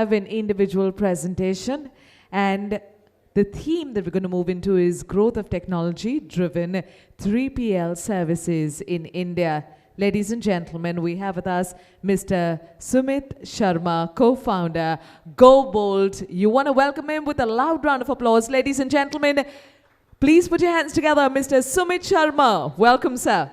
have an individual presentation, and the theme that we're going to move into is growth of technology-driven 3PL services in India. Ladies and gentlemen, we have with us Mr. Sumit Sharma, co-founder, Go Bold. You want to welcome him with a loud round of applause. Ladies and gentlemen, please put your hands together, Mr. Sumit Sharma. Welcome, sir.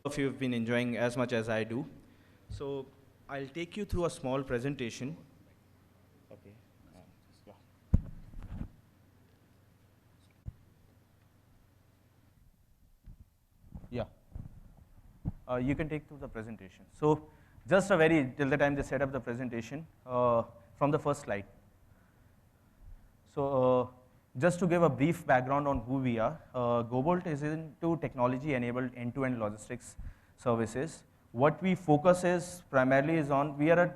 If you've been enjoying as much as I do. So I'll take you through a small presentation. Okay. Yeah. You can take through the presentation. So just till the time they set up the presentation, from the first slide. So just to give a brief background on who we are, GoBolt is into technology-enabled end-to-end logistics services. What we focus is primarily is on, we are a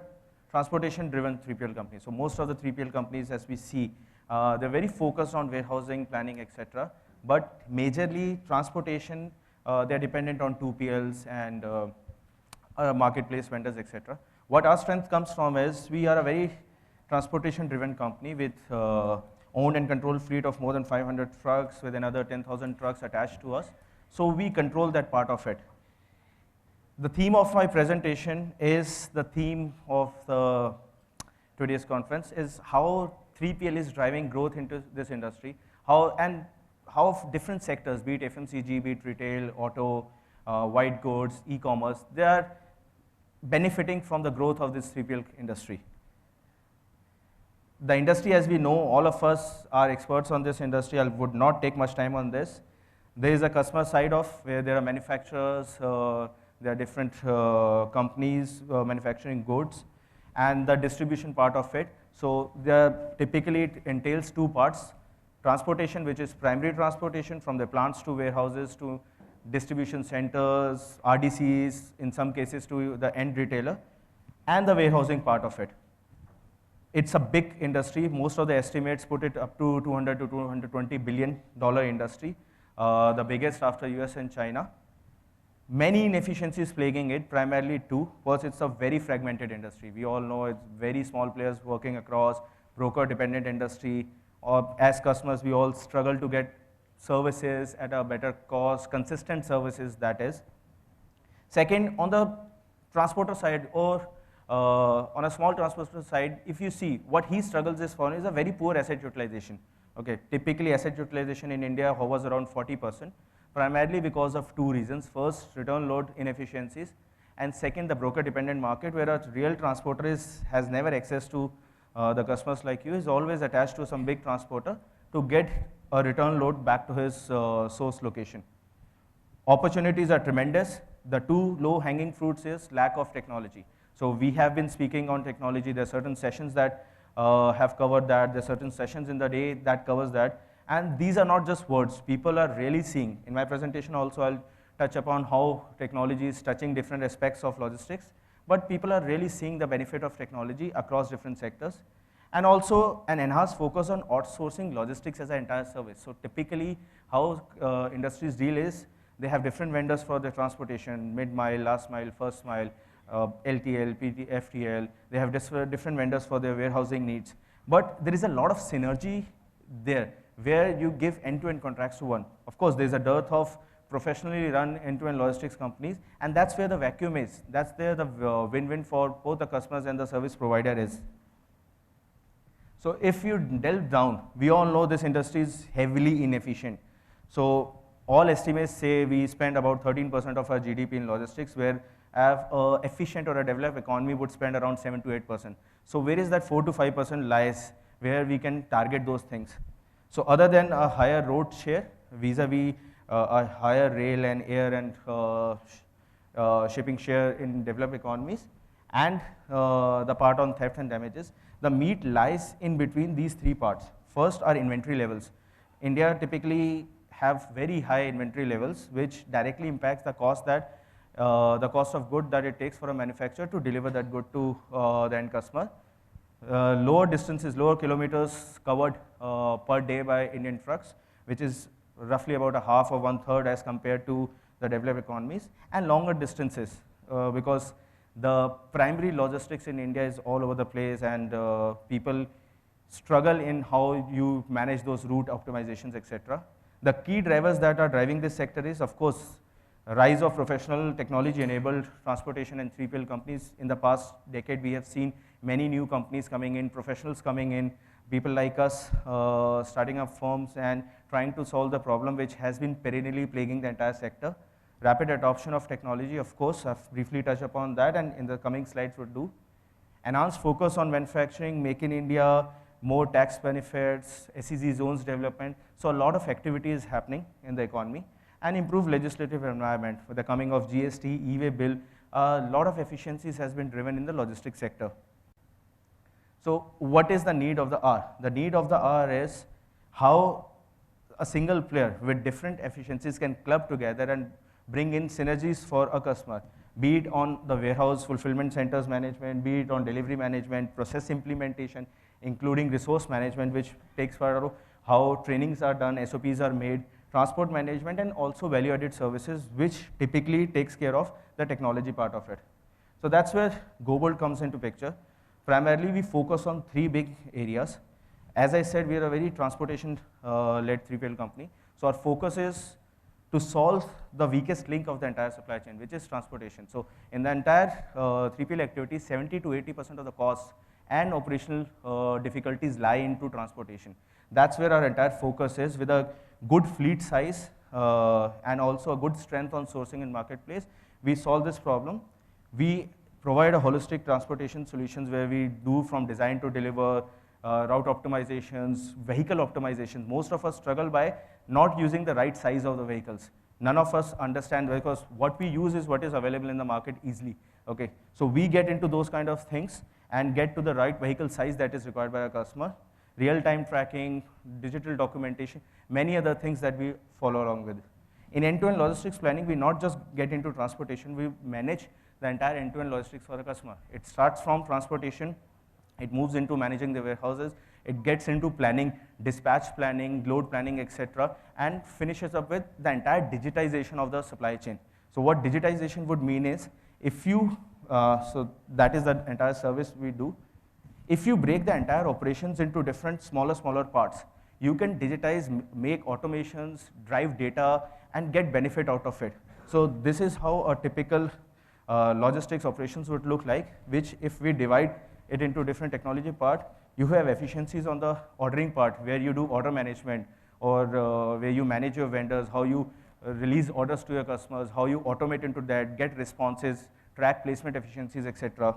transportation-driven 3PL company. So most of the 3PL companies, as we see, they're very focused on warehousing, planning, etc. But majorly transportation, they're dependent on 2PLs and marketplace vendors, etc. What our strength comes from is we are a very transportation-driven company with owned and controlled fleet of more than 500 trucks with another 10,000 trucks attached to us. So we control that part of it. The theme of my presentation is the theme of today's conference is how 3PL is driving growth into this industry, how different sectors, be it FMCG, be it retail, auto, white goods, e-commerce, they are benefiting from the growth of this 3PL industry. The industry, as we know, all of us are experts on this industry. I would not take much time on this. There is a customer side of where there are manufacturers, there are different companies manufacturing goods, and the distribution part of it. So typically it entails two parts. Transportation, which is primary transportation from the plants to warehouses to distribution centers, RDCs, in some cases to the end retailer, and the warehousing part of it. It's a big industry. Most of the estimates put it up to $200 to $220 billion industry, the biggest after US and China. Many inefficiencies plaguing it, primarily two. First, it's a very fragmented industry. We all know it's very small players working across, broker-dependent industry. Or as customers, we all struggle to get services at a better cost, consistent services, that is. Second, on the transporter side, or on a small transporter side, if you see what he struggles is for is a very poor asset utilization. Okay, typically asset utilization in India hovers around 40%, primarily because of two reasons. First, return load inefficiencies, and second, the broker-dependent market, where a real transporter has never access to the customers like you, is always attached to some big transporter to get a return load back to his source location. Opportunities are tremendous. The two low-hanging fruits is lack of technology. So we have been speaking on technology. There are certain sessions that have covered that. There are certain sessions in the day that covers that. And these are not just words. People are really seeing. In my presentation also, I'll touch upon how technology is touching different aspects of logistics. But people are really seeing the benefit of technology across different sectors. And also an enhanced focus on outsourcing logistics as an entire service. So typically how industries deal is, they have different vendors for their transportation, mid-mile, last mile, first mile, LTL, PT, FTL. They have different vendors for their warehousing needs. But there is a lot of synergy there where you give end-to-end contracts to one. Of course, there's a dearth of professionally run end-to-end logistics companies, and that's where the vacuum is. That's where the win-win for both the customers and the service provider is. So if you delve down, we all know this industry is heavily inefficient. So all estimates say we spend about 13% of our GDP in logistics, where an efficient or a developed economy would spend around 7 to 8%. So where is that 4 to 5% lies where we can target those things? So other than a higher road share, vis-a-vis a higher rail and air and shipping share in developed economies, and the part on theft and damages, the meat lies in between these three parts. First are inventory levels. India typically have very high inventory levels, which directly impacts the cost of good that it takes for a manufacturer to deliver that good to the end customer. Lower distances, lower kilometers covered per day by Indian trucks, which is roughly about a half or one third as compared to the developed economies, and longer distances because the primary logistics in India is all over the place, and people struggle in how you manage those route optimizations, etc. The key drivers that are driving this sector is, of course, rise of professional technology-enabled transportation and 3PL companies. In the past decade, we have seen many new companies coming in, professionals coming in, people like us starting up firms and trying to solve the problem which has been perennially plaguing the entire sector. Rapid adoption of technology, of course, I've briefly touched upon that, and in the coming slides would do. Enhanced focus on manufacturing, make in India, more tax benefits, SEZ zones development. So a lot of activity is happening in the economy, and improved legislative environment. With the coming of GST, e-way bill, a lot of efficiencies has been driven in the logistics sector. So what is the need of the hour? The need of the hour is how a single player with different efficiencies can club together and bring in synergies for a customer, be it on the warehouse fulfillment centers management, be it on delivery management, process implementation, including resource management, which takes care of how trainings are done, SOPs are made, transport management, and also value-added services, which typically takes care of the technology part of it. So that's where GoBolt comes into picture. Primarily, we focus on three big areas. As I said, we are a very transportation-led 3PL company. So our focus is to solve the weakest link of the entire supply chain, which is transportation. So in the entire 3PL activity, 70 to 80% of the costs and operational difficulties lie into transportation. That's where our entire focus is. With a good fleet size and also a good strength on sourcing and marketplace, we solve this problem. We provide a holistic transportation solutions where we do from design to deliver, route optimizations, vehicle optimizations. Most of us struggle by not using the right size of the vehicles. None of us understand, because what we use is what is available in the market easily. Okay, so we get into those kind of things and get to the right vehicle size that is required by our customer. Real-time tracking, digital documentation, many other things that we follow along with. In end-to-end logistics planning, we not just get into transportation, we manage the entire end-to-end logistics for the customer. It starts from transportation, it moves into managing the warehouses, it gets into planning, dispatch planning, load planning, etc., and finishes up with the entire digitization of the supply chain. So what digitization would mean is, if you, so that is the entire service we do. If you break the entire operations into different smaller parts, you can digitize, make automations, drive data, and get benefit out of it. So this is how a typical logistics operations would look like, which if we divide it into different technology part, you have efficiencies on the ordering part, where you do order management, or where you manage your vendors, how you release orders to your customers, how you automate into that, get responses, track placement efficiencies, etc.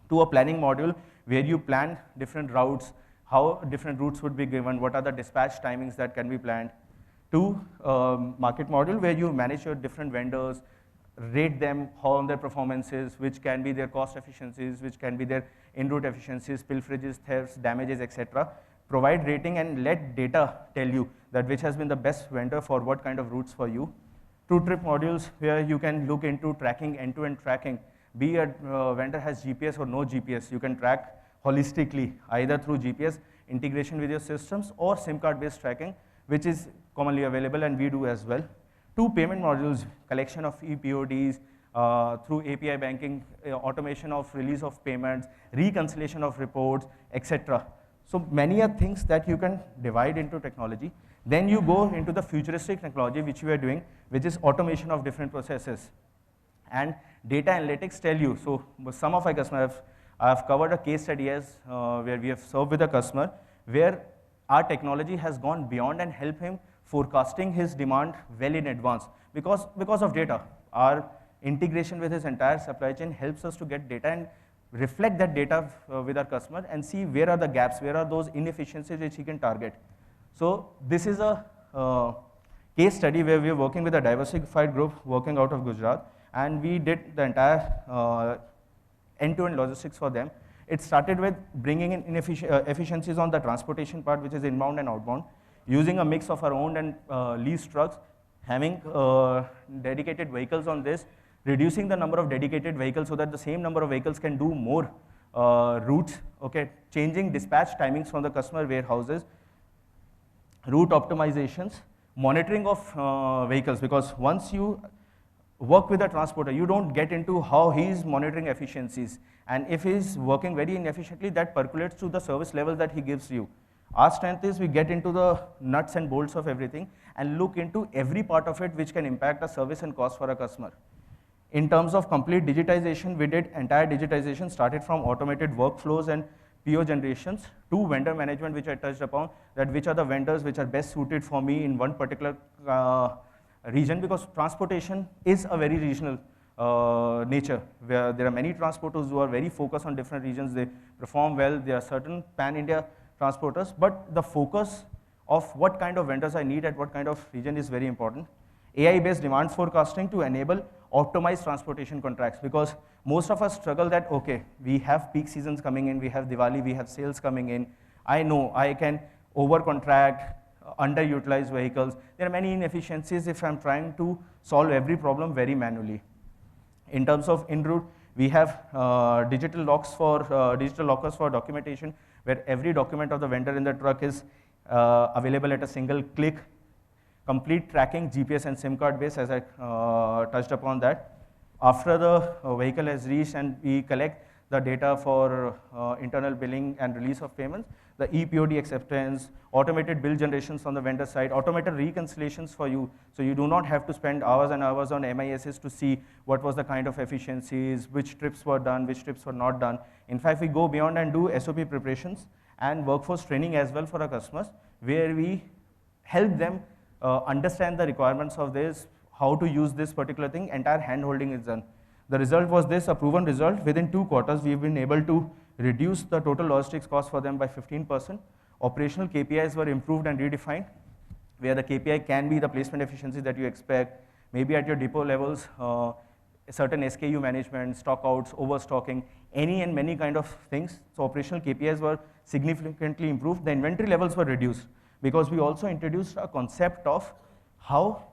To a planning module, where you plan different routes, how different routes would be given, what are the dispatch timings that can be planned. To market module, where you manage your different vendors, rate them, how on their performances, which can be their cost efficiencies, which can be their en-route efficiencies, pilferages, thefts, damages, etc. Provide rating and let data tell you that which has been the best vendor for what kind of routes for you. To trip modules, where you can look into tracking, end-to-end tracking. Be a vendor has GPS or no GPS, you can track holistically, either through GPS integration with your systems or SIM card-based tracking, which is commonly available, and we do as well. Two payment modules, collection of ePODs, through API banking, automation of release of payments, reconciliation of reports, etc. So many are things that you can divide into technology. Then you go into the futuristic technology, which we are doing, which is automation of different processes. And data analytics tell you, so some of our customers, I've covered a case study as where we have served with a customer, where our technology has gone beyond and helped him forecasting his demand well in advance because of data. Our integration with his entire supply chain helps us to get data and reflect that data with our customer and see where are the gaps, where are those inefficiencies which he can target. So this is a case study where we are working with a diversified group working out of Gujarat, and we did the entire end-to-end logistics for them. It started with bringing in efficiencies on the transportation part, which is inbound and outbound, using a mix of our own and leased trucks, having dedicated vehicles on this, reducing the number of dedicated vehicles so that the same number of vehicles can do more routes, okay, changing dispatch timings from the customer warehouses, route optimizations, monitoring of vehicles, because once you work with a transporter, you don't get into how he's monitoring efficiencies. And if he's working very inefficiently, that percolates to the service level that he gives you. Our strength is we get into the nuts and bolts of everything and look into every part of it which can impact the service and cost for a customer. In terms of complete digitization, we did entire digitization, started from automated workflows and PO generations to vendor management, which I touched upon, that which are the vendors which are best suited for me in one particular region, because transportation is a very regional nature, where there are many transporters who are very focused on different regions. They perform well. There are certain pan-India transporters, but the focus of what kind of vendors I need at what kind of region is very important. AI-based demand forecasting to enable optimized transportation contracts, because most of us struggle that, okay, we have peak seasons coming in, we have Diwali, we have sales coming in. I know I can over-contract, underutilized vehicles. There are many inefficiencies if I'm trying to solve every problem very manually. In terms of en route, we have digital lockers for documentation, where every document of the vendor in the truck is available at a single click. Complete tracking, GPS and SIM card base, as I touched upon that. After the vehicle has reached and we collect the data for internal billing and release of payments, the ePOD acceptance, automated bill generations on the vendor side, automated reconciliations for you, so you do not have to spend hours and hours on MISs to see what was the kind of efficiencies, which trips were done, which trips were not done. In fact, we go beyond and do SOP preparations and workforce training as well for our customers, where we help them understand the requirements of this, how to use this particular thing. Entire hand-holding is done. The result was this, a proven result. Within 2 quarters, we've been able to reduce the total logistics cost for them by 15%. Operational KPIs were improved and redefined, where the KPI can be the placement efficiency that you expect, maybe at your depot levels, certain SKU management, stock outs, overstocking, any and many kind of things. So operational KPIs were significantly improved. The inventory levels were reduced, because we also introduced a concept of how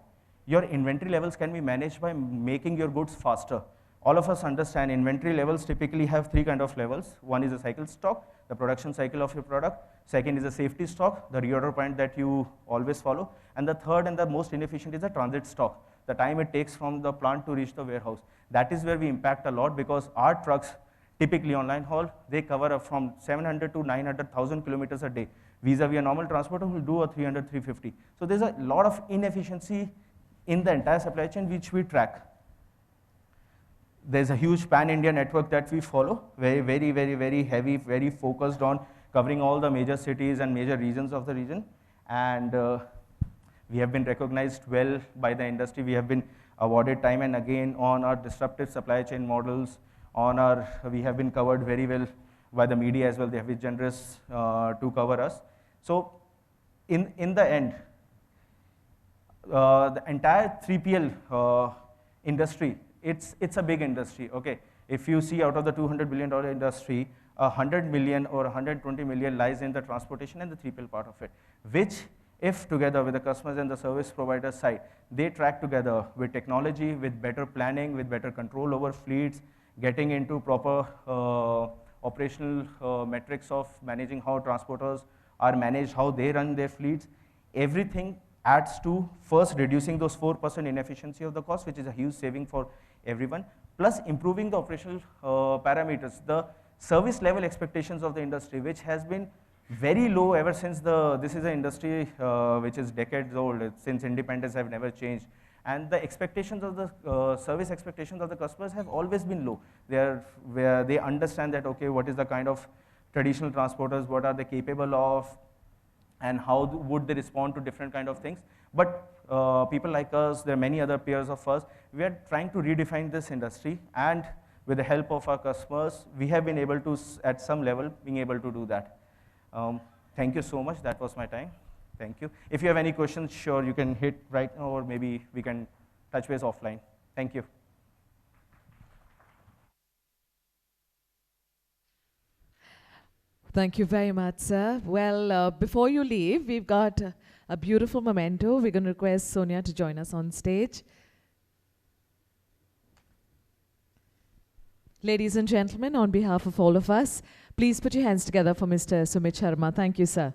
your inventory levels can be managed by making your goods faster. All of us understand inventory levels typically have 3 kind of levels. One is a cycle stock, the production cycle of your product. Second is a safety stock, the reorder point that you always follow. And the third and the most inefficient is a transit stock, the time it takes from the plant to reach the warehouse. That is where we impact a lot, because our trucks, typically online haul, they cover up from 700 to 900,000 kilometers a day. Vis-a-vis a normal transporter who will do a 300, 350. So there's a lot of inefficiency in the entire supply chain which we track. There's a huge pan-India network that we follow, very heavy, very focused on covering all the major cities and major regions of the region. And we have been recognized well by the industry. We have been awarded time and again on our disruptive supply chain models. We have been covered very well by the media as well. They have been generous to cover us. So in the end, the entire 3PL industry, it's a big industry, okay? If you see out of the $200 billion industry, 100 million or 120 million lies in the transportation and the 3PL part of it, which if together with the customers and the service provider side, they track together with technology, with better planning, with better control over fleets, getting into proper operational metrics of managing how transporters are managed, how they run their fleets, everything adds to first reducing those 4% inefficiency of the cost, which is a huge saving for everyone, plus improving the operational parameters, the service level expectations of the industry, which has been very low ever since this is an industry which is decades old, since independence have never changed. And the expectations of the service expectations of the customers have always been low. Where they understand that, okay, what is the kind of traditional transporters, what are they capable of, and how would they respond to different kind of things. But people like us, there are many other peers of us, we are trying to redefine this industry, and with the help of our customers, we have been able to, at some level, being able to do that. Thank you so much, that was my time. Thank you. If you have any questions, sure, you can hit right now, or maybe we can touch base offline. Thank you. Thank you very much, sir. Well, before you leave, we've got a beautiful memento. We're going to request Sonia to join us on stage. Ladies and gentlemen, on behalf of all of us, please put your hands together for Mr. Sumit Sharma. Thank you, sir.